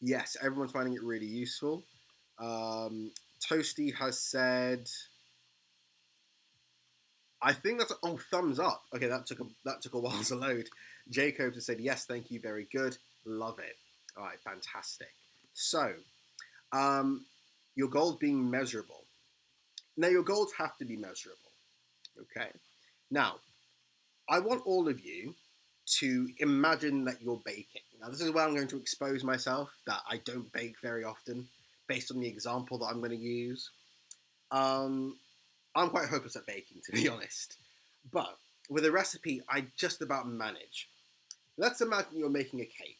Yes, everyone's finding it really useful. Um, Toasty has said, I think that's thumbs up. Okay, that took a while to load. Jacob has said yes, thank you, very good, love it. All right, fantastic. So, um, your goals being measurable. Now, your goals have to be measurable. Okay. Now, I want all of you to imagine that you're baking. Now, this is where I'm going to expose myself that I don't bake very often, based on the example that I'm going to use. Um, I'm quite hopeless at baking, to be honest. But with a recipe, I just about manage. Let's imagine you're making a cake.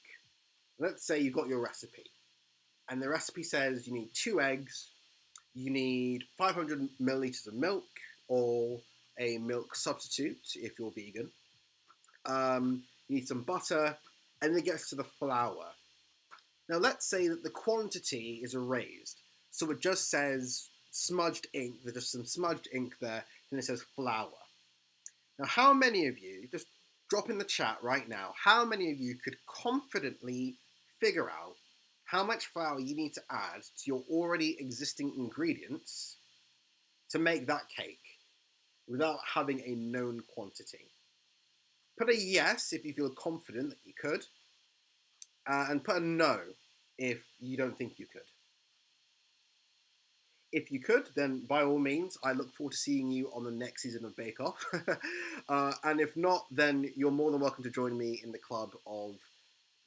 Let's say you've got your recipe, and the recipe says you need 2 eggs, you need 500 milliliters of milk, or a milk substitute if you're vegan. You need some butter, and then it gets to the flour. Now, let's say that the quantity is erased, so it just says smudged ink. There's just some smudged ink there, and it says flour. Now, how many of you, just drop in the chat right now, how many of you could confidently figure out how much flour you need to add to your already existing ingredients to make that cake without having a known quantity? Put a yes if you feel confident that you could, and put a no if you don't think you could. If you could, then by all means, I look forward to seeing you on the next season of Bake Off. And if not, then you're more than welcome to join me in the club of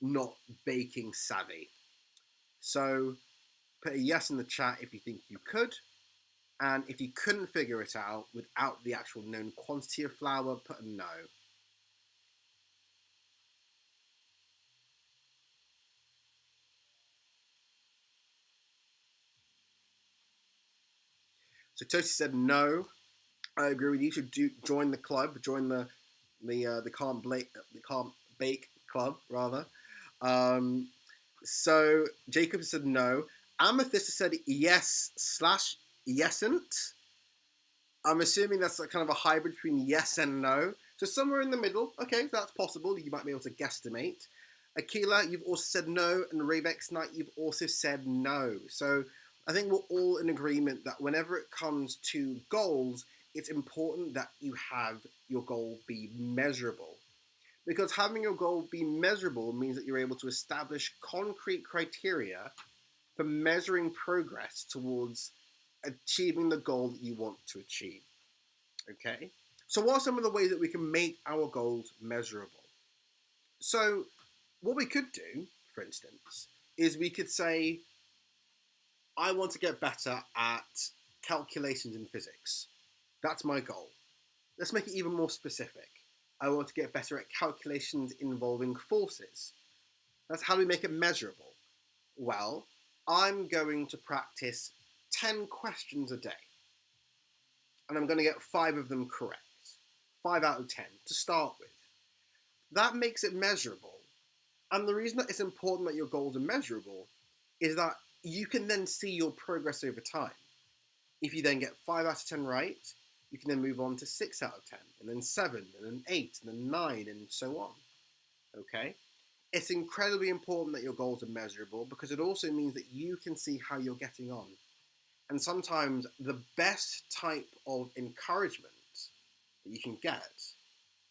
not baking savvy. So put a yes in the chat if you think you could. And if you couldn't figure it out without the actual known quantity of flour, put a no. So Toasty said no. I agree with you. You should join the club, join the can't bake club rather. Um, so Jacob said no. Amethyst said yes slash yesn't. I'm assuming that's kind of a hybrid between yes and no. So somewhere in the middle. Okay, so that's possible. You might be able to guesstimate. Aquila, you've also said no, and Ravex Knight, you've also said no. So I think we're all in agreement that whenever it comes to goals, it's important that you have your goal be measurable. Because having your goal be measurable means that you're able to establish concrete criteria for measuring progress towards achieving the goal that you want to achieve. Okay? So, what are some of the ways that we can make our goals measurable? So, what we could do, for instance, is we could say, I want to get better at calculations in physics. That's my goal. Let's make it even more specific. I want to get better at calculations involving forces. That's how we make it measurable. Well, I'm going to practice 10 questions a day. And I'm going to get 5 of them correct. 5 out of 10 to start with. That makes it measurable. And the reason that it's important that your goals are measurable is that you can then see your progress over time. If you then get 5 out of 10 right, you can then move on to 6 out of 10, and then 7, and then 8, and then 9, and so on. Okay? It's incredibly important that your goals are measurable because it also means that you can see how you're getting on. And sometimes the best type of encouragement that you can get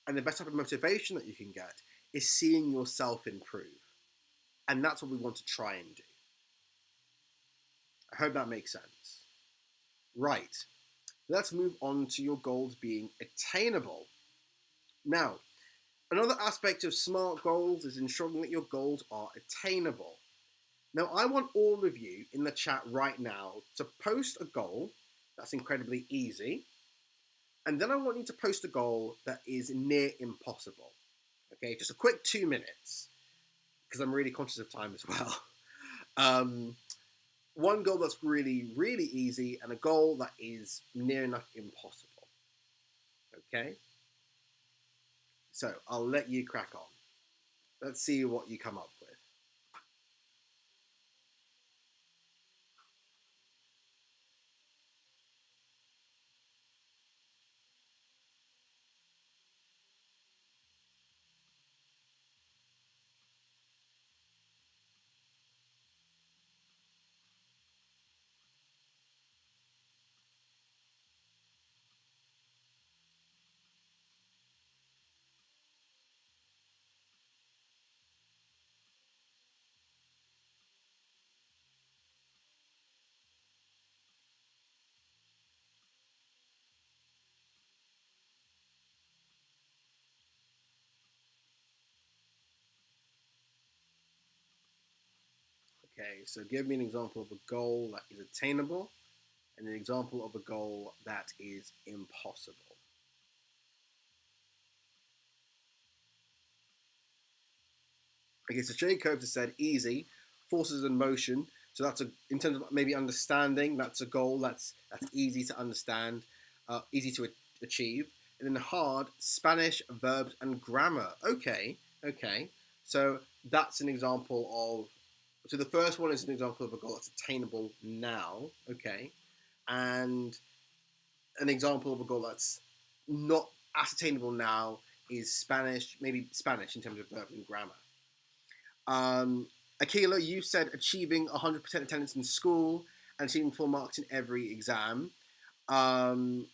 and the best type of motivation that you can get is seeing yourself improve. And that's what we want to try and do. I hope that makes sense. Right. Let's move on to your goals being attainable. Now, another aspect of SMART goals is ensuring that your goals are attainable. Now, I want all of you in the chat right now to post a goal that's incredibly easy, and then I want you to post a goal that is near impossible. Okay, just a quick 2 minutes, because I'm really conscious of time as well. One goal that's really, really easy, and a goal that is near enough impossible. Okay? So I'll let you crack on. Let's see what you come up with. Okay, so give me an example of a goal that is attainable and an example of a goal that is impossible. Okay, so Jacob has said easy, forces in motion. So that's in terms of maybe understanding, that's a goal that's easy to understand, easy to achieve. And then hard, Spanish, verbs, and grammar. Okay, okay. So that's an example of. So the first one is an example of a goal that's attainable now. Okay, and an example of a goal that's not as attainable now is Spanish, maybe Spanish in terms of verbs and grammar. Akila, you said achieving 100% attendance in school and achieving full marks in every exam. Um,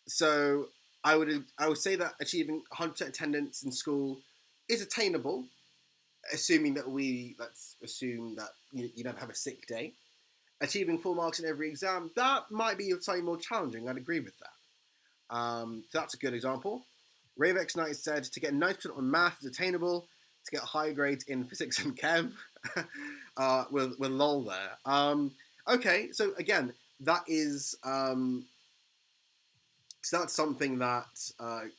so I would say that achieving 100% attendance in school is attainable, assuming that let's assume that you don't have a sick day. Achieving full marks in every exam, that might be slightly more challenging. I'd agree with that. So that's a good example. Ravex Knight said to get 90% on math is attainable. To get high grades in physics and chem, with lol there. Okay, so again, that is so that's something that on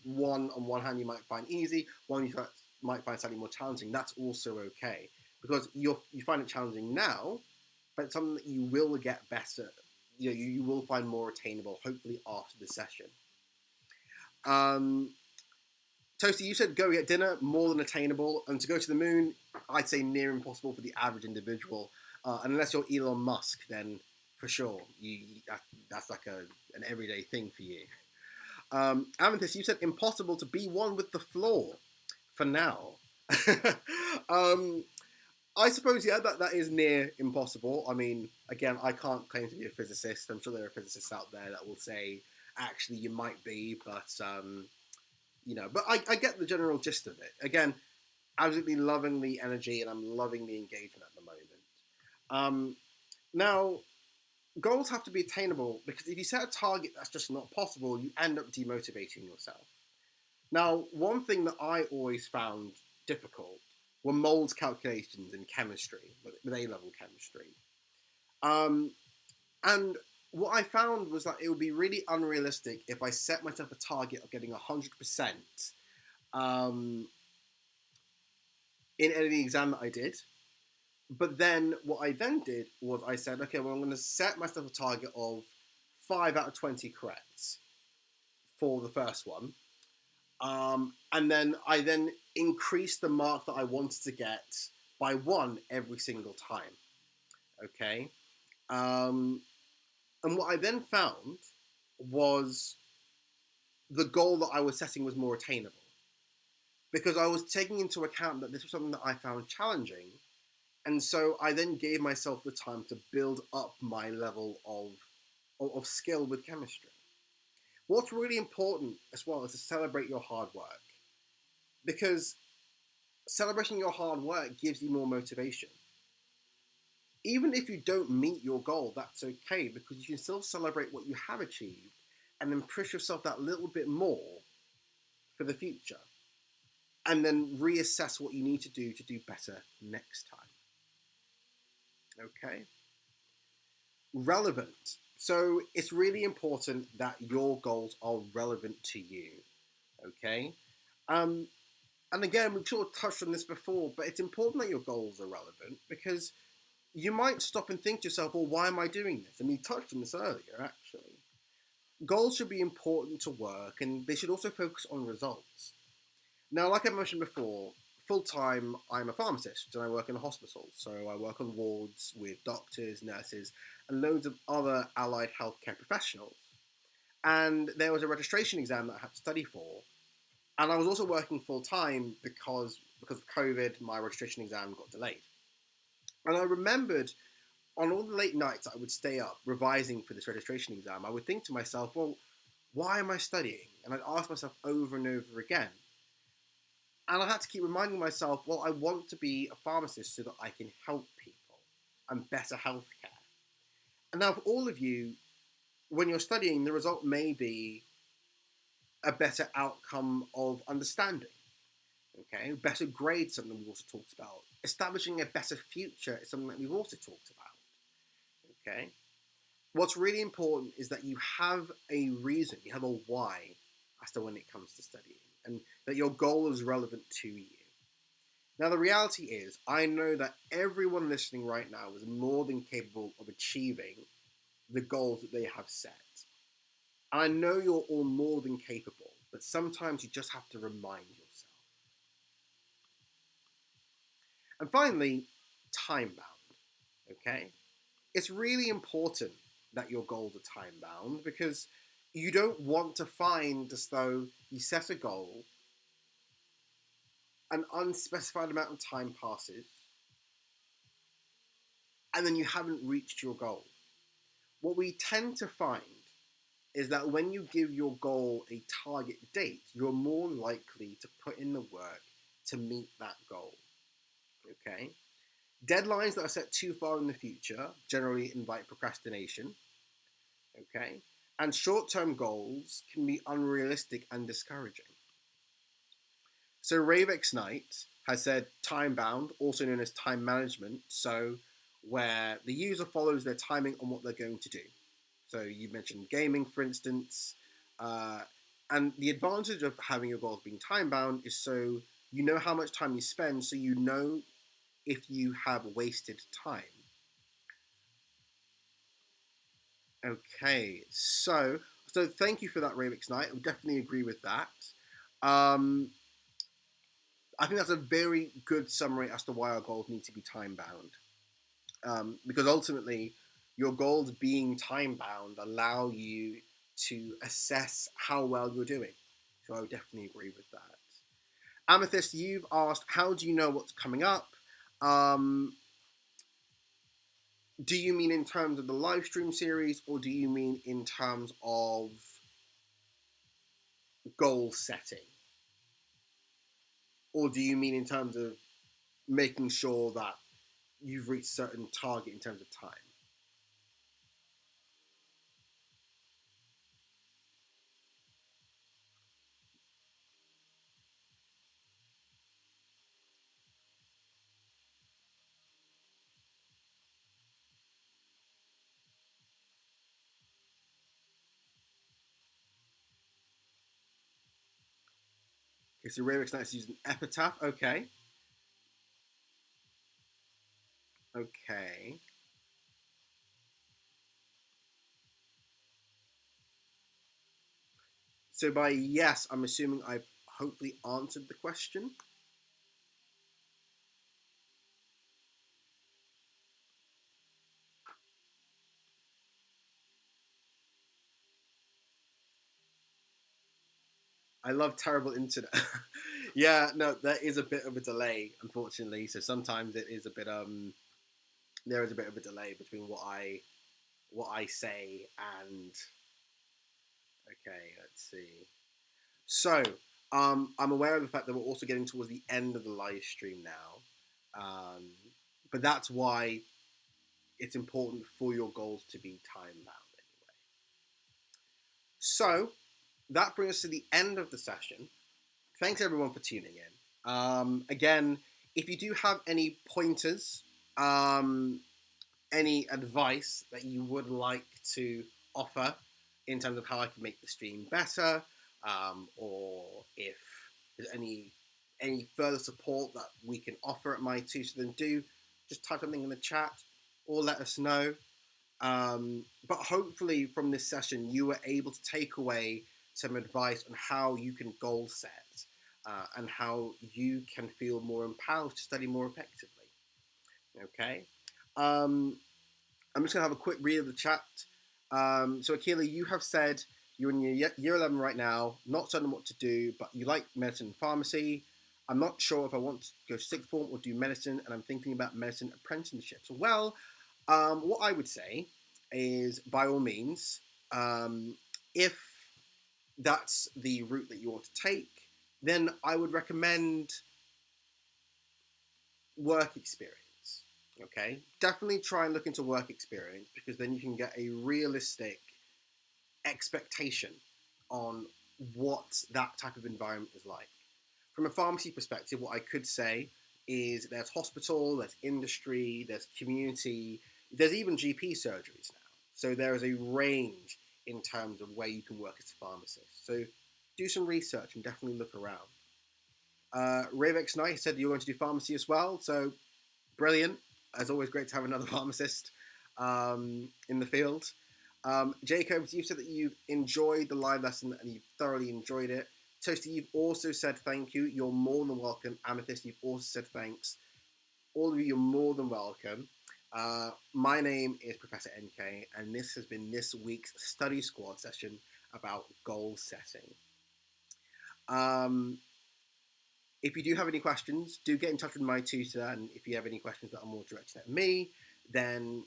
one hand you might find easy, one you might find slightly more challenging. That's also okay because you find it challenging now, but it's something that you will get better. You will find more attainable, hopefully after the session. Toasty, you said go get dinner, more than attainable, and to go to the moon, I'd say near impossible for the average individual. Unless you're Elon Musk, then for sure, that's like an everyday thing for you. Amethyst, you said impossible to be one with the floor for now. I suppose, yeah, that is near impossible. I mean, again, I can't claim to be a physicist. I'm sure there are physicists out there that will say, actually, you might be, but but I get the general gist of it. Again, absolutely loving the energy and I'm loving the engagement at the moment. Now, goals have to be attainable because if you set a target that's just not possible, you end up demotivating yourself. Now, one thing that I always found difficult were moles calculations in chemistry, with A-level chemistry. And what I found was that it would be really unrealistic if I set myself a target of getting 100% in any exam that I did. But then what I then did was I said, okay, well, I'm going to set myself a target of 5 out of 20 correct for the first one. And then I increased the mark that I wanted to get by 1 every single time. Okay. And what I then found was the goal that I was setting was more attainable because I was taking into account that this was something that I found challenging, And so I then gave myself the time to build up my level of skill with chemistry. What's really important as well is to celebrate your hard work, because celebrating your hard work gives you more motivation. Even if you don't meet your goal, that's okay, because you can still celebrate what you have achieved and then push yourself that little bit more for the future, and then reassess what you need to do better next time. Okay? Relevant. So it's really important that your goals are relevant to you. Okay? Um, and again, we've sort of touched on this before, but it's important that your goals are relevant, because you might stop and think to yourself, well, why am I doing this? And we touched on this earlier, actually. Goals should be important to work, and they should also focus on results. Now, like I mentioned before, full time I'm a pharmacist and I work in a hospital. So I work on wards with doctors, nurses, and loads of other allied healthcare professionals. And there was a registration exam that I had to study for. And I was also working full time because of COVID, my registration exam got delayed. And I remembered on all the late nights I would stay up revising for this registration exam, I would think to myself, well, why am I studying? And I'd ask myself over and over again. And I had to keep reminding myself, well, I want to be a pharmacist so that I can help people and better healthcare. And now, for all of you, when you're studying, the result may be a better outcome of understanding. Okay, better grades, something we've also talked about. Establishing a better future is something that we've also talked about. Okay, what's really important is that you have a reason, you have a why as to when it comes to studying, and that your goal is relevant to you. Now, the reality is, I know that everyone listening right now is more than capable of achieving the goals that they have set. And I know you're all more than capable, but sometimes you just have to remind yourself. And finally, time bound. Okay? It's really important that your goals are time bound, because you don't want to find as though you set a goal, an unspecified amount of time passes, and then you haven't reached your goal. What we tend to find is that when you give your goal a target date, you're more likely to put in the work to meet that goal. Okay? Deadlines that are set too far in the future generally invite procrastination. Okay? And short term goals can be unrealistic and discouraging. So, Ravex Knight has said time bound, also known as time management, so where the user follows their timing on what they're going to do. So you mentioned gaming, for instance, uh, and the advantage of having your goals being time bound is so you know how much time you spend, so you know if you have wasted time. Okay, so thank you for that, Ravix Knight. I would definitely agree with that. Um, I think that's a very good summary as to why our goals need to be time bound. Because ultimately, your goals being time bound allow you to assess how well you're doing. So I would definitely agree with that. Amethyst, you've asked, how do you know what's coming up? Um, do you mean in terms of the live stream series, or do you mean in terms of goal setting? Or do you mean in terms of making sure that you've reached a certain target in terms of time? Okay, so Rarix Knight's using Epitaph. Okay. Okay. So by yes, I'm assuming I've hopefully answered the question. I love terrible internet. Yeah, no, there is a bit of a delay, unfortunately. So sometimes it is a bit there is a bit of a delay between what I say and okay, let's see. So, I'm aware of the fact that we're also getting towards the end of the live stream now. But that's why it's important for your goals to be time bound anyway. So that brings us to the end of the session. Thanks everyone for tuning in. Again, if you do have any pointers, any advice that you would like to offer in terms of how I can make the stream better, or if there's any further support that we can offer at my tutor, then do just type something in the chat or let us know. But hopefully from this session, you were able to take away some advice on how you can goal set and how you can feel more empowered to study more effectively. Okay. Um, I'm just going to have a quick read of the chat. So, Akila, you have said you're in your year 11 right now, not certain what to do, but you like medicine and pharmacy. I'm not sure if I want to go sixth form or do medicine, and I'm thinking about medicine apprenticeships. Well, what I would say is, by all means, if that's the route that you want to take, then I would recommend work experience. Okay, definitely try and look into work experience because then you can get a realistic expectation on what that type of environment is like. From a pharmacy perspective, what I could say is there's hospital, there's industry, there's community, there's even GP surgeries now. So there is a range in terms of where you can work as a pharmacist. So do some research and definitely look around. Ravex Knight said you're going to do pharmacy as well, so brilliant. As always, great to have another pharmacist in the field. Jacobs, you've said that you've enjoyed the live lesson and you've thoroughly enjoyed it. Toasty, you've also said thank you. You're more than welcome. Amethyst, you've also said thanks. All of you, you're more than welcome. My name is Professor NK, and this has been this week's Study Squad session about goal setting. If you do have any questions, do get in touch with my tutor, and if you have any questions that are more directed at me, then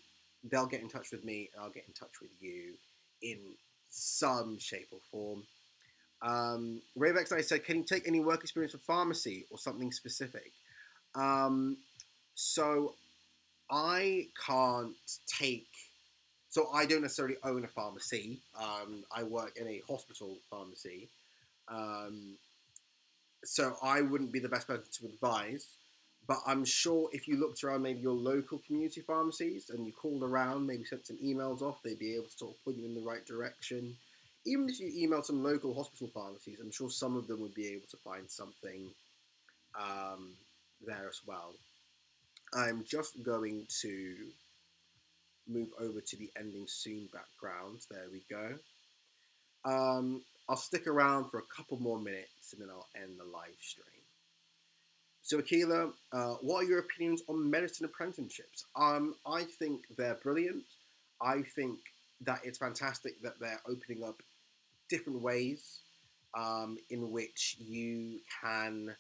they'll get in touch with me, and I'll get in touch with you in some shape or form. Ravex, I said, can you take any work experience for pharmacy or something specific? So I can't take. So I don't necessarily own a pharmacy. I work in a hospital pharmacy. So I wouldn't be the best person to advise. But I'm sure if you looked around maybe your local community pharmacies and you called around, maybe sent some emails off, they'd be able to sort of point you in the right direction. Even if you email some local hospital pharmacies, I'm sure some of them would be able to find something there as well. I'm just going to move over to the ending soon background. There we go. I'll stick around for a couple more minutes and then I'll end the live stream. So, Akila, what are your opinions on medicine apprenticeships? I think they're brilliant. I think that it's fantastic that they're opening up different ways in which you can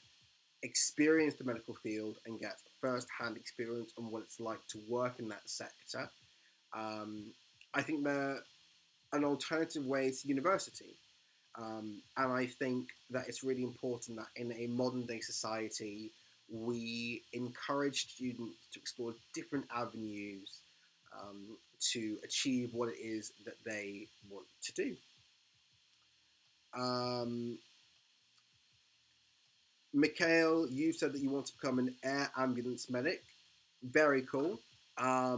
experience the medical field and get first-hand experience on what it's like to work in that sector. I think they're an alternative way to university. And I think that it's really important that in a modern day society, we encourage students to explore different avenues to achieve what it is that they want to do. Mikhail, you said that you want to become an air ambulance medic. Very cool. I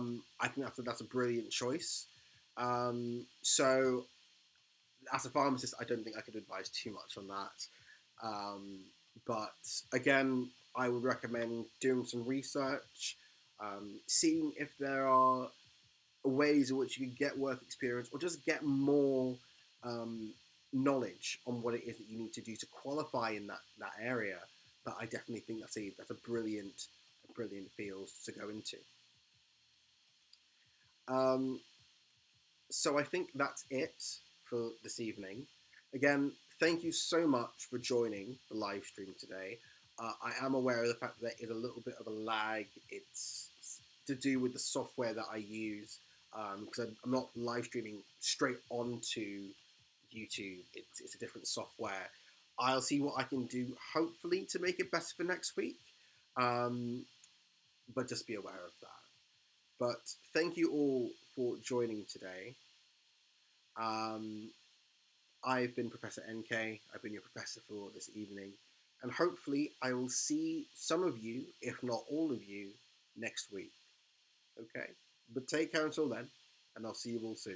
think that's a brilliant choice. So as a pharmacist, I don't think I could advise too much on that. But again, I would recommend doing some research, seeing if there are ways in which you can get work experience or just get more knowledge on what it is that you need to do to qualify in that area. But I definitely think that's a brilliant field to go into. So I think that's it for this evening. Again, thank you so much for joining the live stream today. I am aware of the fact that there is a little bit of a lag. It's to do with the software that I use because I'm not live streaming straight onto YouTube. It's a different software. I'll see what I can do, hopefully, to make it better for next week. Um, but just be aware of that. But thank you all for joining today. Um, I've been Professor NK. I've been your professor for this evening. And hopefully, I will see some of you, if not all of you, next week. Okay? But take care until then, and I'll see you all soon.